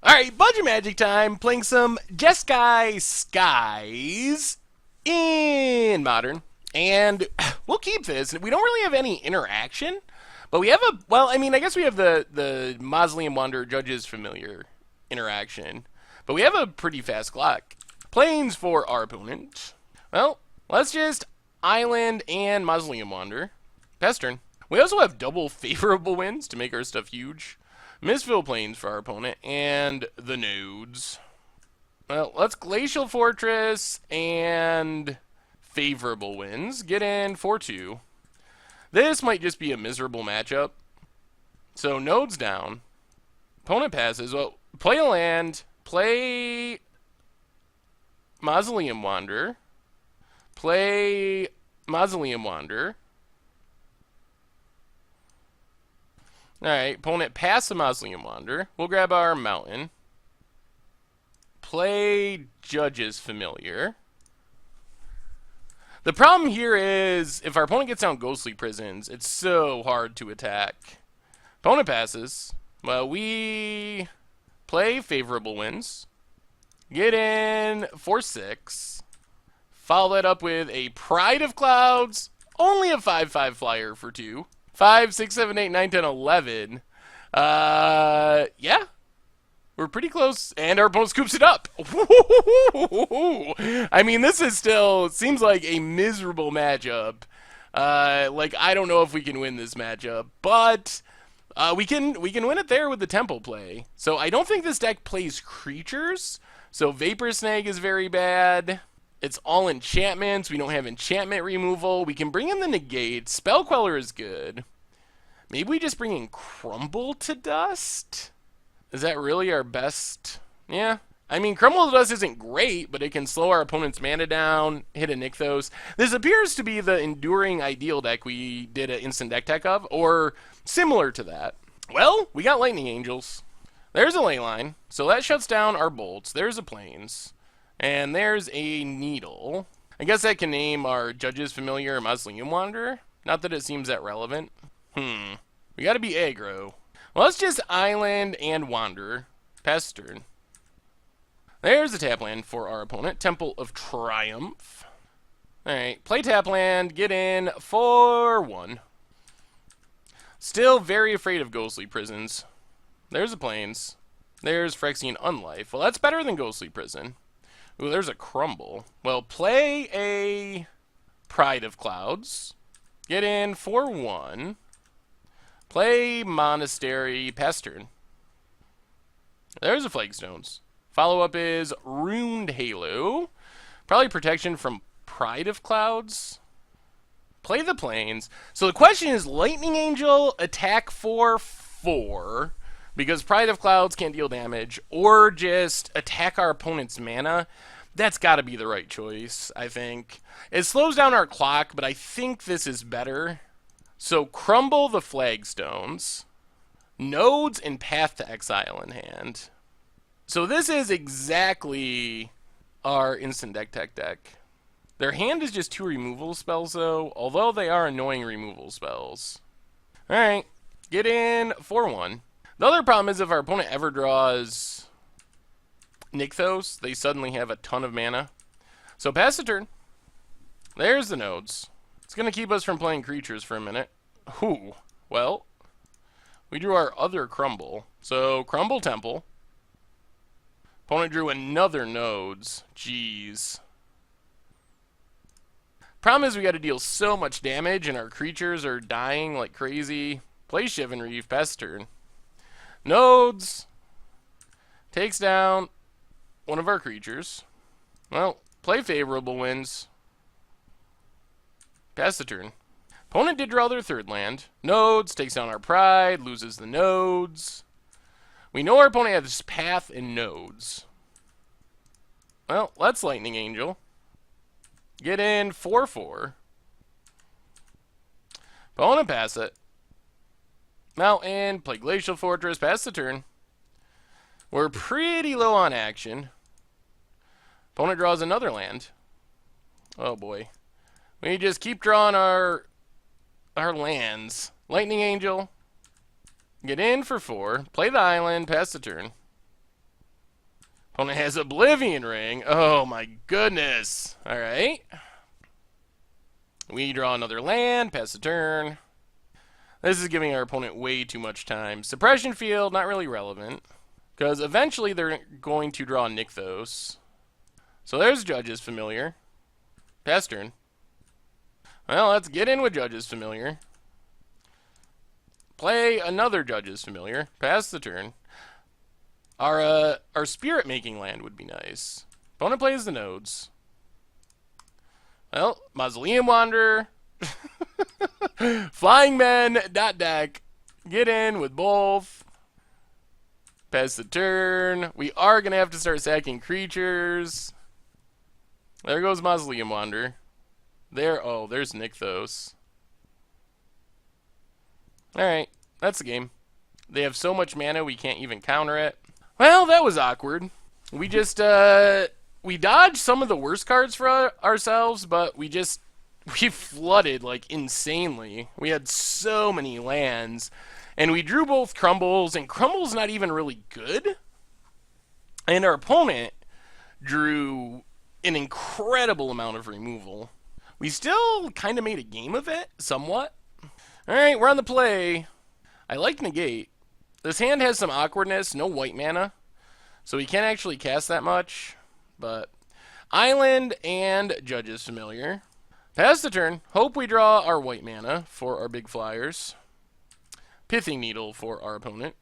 Alright, budget magic time, playing some Jeskai Skies in Modern. And we'll keep this. We don't really have any interaction, but we have a, well, I mean, I guess we have the Mausoleum Wanderer Judges Familiar interaction. But we have a pretty fast clock. Planes for our opponent. Well, let's just Island and Mausoleum Wanderer. Pass turn. We also have double favorable wins to make our stuff huge. Misfill Plains for our opponent, and the nodes. Well, let's Glacial Fortress and favorable wins. Get in 4-2. This might just be a miserable matchup. So, nodes down. Opponent passes. Well, play a land. Play Mausoleum Wanderer. Play Mausoleum Wanderer. Alright, opponent pass the Mausoleum Wanderer. We'll grab our mountain. Play Judges Familiar. The problem here is, if our opponent gets down Ghostly Prisons, it's so hard to attack. Opponent passes. Well, we play favorable wins. Get in 4-6. Follow that up with a Pride of Clouds. Only a 5-5 flyer for 2. 5, 6, 7, 8, 9, 10, 11. Yeah. We're pretty close. And our opponent scoops it up. I mean, this is still, seems like a miserable matchup. Like, I don't know if we can win this matchup. But we can win it there with the temple play. So I don't think this deck plays creatures. So Vapor Snag is very bad. It's all enchantments. We don't have enchantment removal. We can bring in the negate. Spell Queller is good. Maybe we just bring in Crumble to Dust? Is that really our best? Yeah. I mean, Crumble to Dust isn't great, but it can slow our opponent's mana down, hit a Nykthos. This appears to be the Enduring Ideal deck we did an instant deck tech of, or similar to that. Well, we got Lightning Angels. There's a Leyline, so that shuts down our bolts. There's a Plains. And there's a Needle. I guess I can name our Judges Familiar Mausoleum Wanderer. Not that it seems that relevant. We gotta be aggro. Well, let's just Island and Wanderer. Pass turn. There's a tap land for our opponent. Temple of Triumph. Alright, play tap land. Get in 4-1. Still very afraid of Ghostly Prisons. There's a Plains. There's Phyrexian Unlife. Well, that's better than Ghostly Prison. Ooh, there's a Crumble. Well, play a Pride of Clouds. Get in 4-1. Play Monastery. Pass turn. There's a Flagstones. Follow-up is Runed Halo. Probably protection from Pride of Clouds. Play the Plains. So the question is, Lightning Angel, attack for 4. Because Pride of Clouds can't deal damage, or just attack our opponent's mana. That's got to be the right choice, I think. It slows down our clock, but I think this is better. So Crumble the Flagstones. Nodes and Path to Exile in hand. So this is exactly our instant deck tech deck. Their hand is just 2 removal spells, though, although they are annoying removal spells. Alright, get in 4-1. The other problem is if our opponent ever draws Nykthos, they suddenly have a ton of mana. So pass the turn. There's the nodes. It's going to keep us from playing creatures for a minute. Ooh, well, we drew our other Crumble. So Crumble Temple. Opponent drew another nodes. Jeez. Problem is we got to deal so much damage and our creatures are dying like crazy. Play Shivan Reef, pass turn. Nodes takes down one of our creatures. Well, play favorable wins. Pass the turn. Opponent did draw their 3rd land. Nodes takes down our Pride, loses the nodes. We know our opponent has Path and nodes. Well, let's Lightning Angel. Get in 4-4. Opponent pass it. Mountain, play Glacial Fortress, pass the turn. We're pretty low on action. Opponent draws another land. Oh boy. We just keep drawing our lands. Lightning Angel. Get in for 4. Play the island, pass the turn. Opponent has Oblivion Ring. Oh my goodness. Alright. We draw another land, pass the turn. This is giving our opponent way too much time. Suppression Field, not really relevant. Because eventually they're going to draw Nykthos. So there's Judge's Familiar. Pass turn. Well, let's get in with Judge's Familiar. Play another Judge's Familiar. Pass the turn. Our Spirit Making land would be nice. Opponent plays the nodes. Well, Mausoleum Wanderer. Flying Men, dot deck. Get in with both. Pass the turn. We are going to have to start sacking creatures. There goes Mausoleum Wanderer. There, oh, there's Nykthos. Alright, that's the game. They have so much mana we can't even counter it. Well, that was awkward. We just, we dodged some of the worst cards for ourselves, but we flooded, like, insanely. We had so many lands, and we drew both Crumbles, and Crumble's not even really good. And our opponent drew an incredible amount of removal. We still kind of made a game of it, somewhat. Alright, we're on the play. I like Negate. This hand has some awkwardness, no white mana, so we can't actually cast that much. But Island and Judge's Familiar. Pass the turn. Hope we draw our white mana for our big flyers. Pithing Needle for our opponent.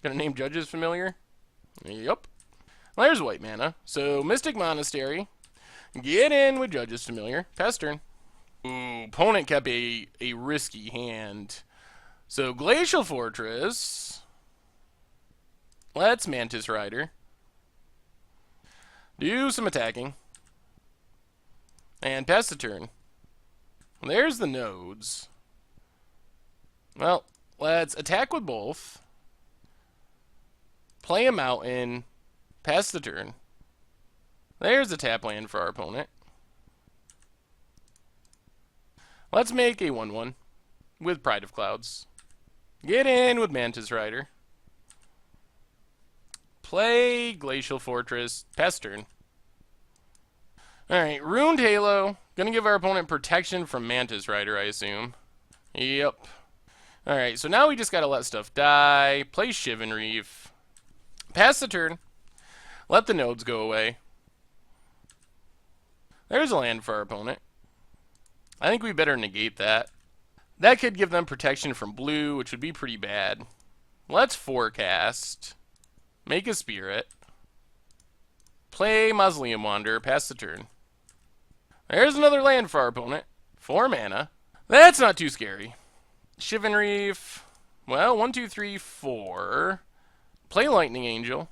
Gonna name Judge's Familiar. Yup. Well, there's white mana. So Mystic Monastery. Get in with Judge's Familiar. Pass turn. Ooh, opponent kept a risky hand. So Glacial Fortress. Let's Mantis Rider. Do some attacking. And pass the turn. There's the nodes. Well, let's attack with both. Play a mountain. Pass the turn. There's a tap land for our opponent. Let's make a 1/1 with Pride of Clouds. Get in with Mantis Rider. Play Glacial Fortress. Pass turn. Alright, Ruined Halo. Gonna give our opponent protection from Mantis Rider, I assume. Yep. Alright, so now we just gotta let stuff die. Play Shivan Reef. Pass the turn. Let the nodes go away. There's a land for our opponent. I think we better negate that. That could give them protection from blue, which would be pretty bad. Let's forecast. Make a spirit. Play Mausoleum Wanderer. Pass the turn. There's another land for our opponent. 4 mana. That's not too scary. Shivan Reef. Well, 1, 2, 3, 4. Play Lightning Angel.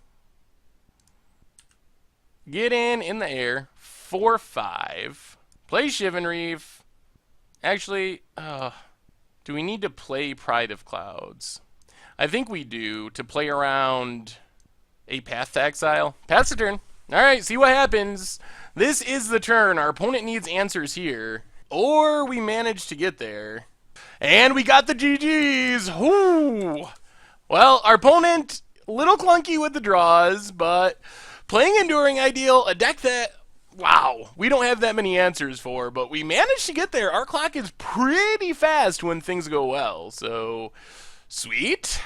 Get in the air. 4, 5. Play Shivan Reef. Actually, do we need to play Pride of Clouds? I think we do, to play around a Path to Exile. Pass the turn. Alright, see what happens. This is the turn. Our opponent needs answers here. Or we managed to get there. And we got the GGs. Whoo! Well, our opponent, a little clunky with the draws, but playing Enduring Ideal, a deck that, wow, we don't have that many answers for, but we managed to get there. Our clock is pretty fast when things go well, so sweet.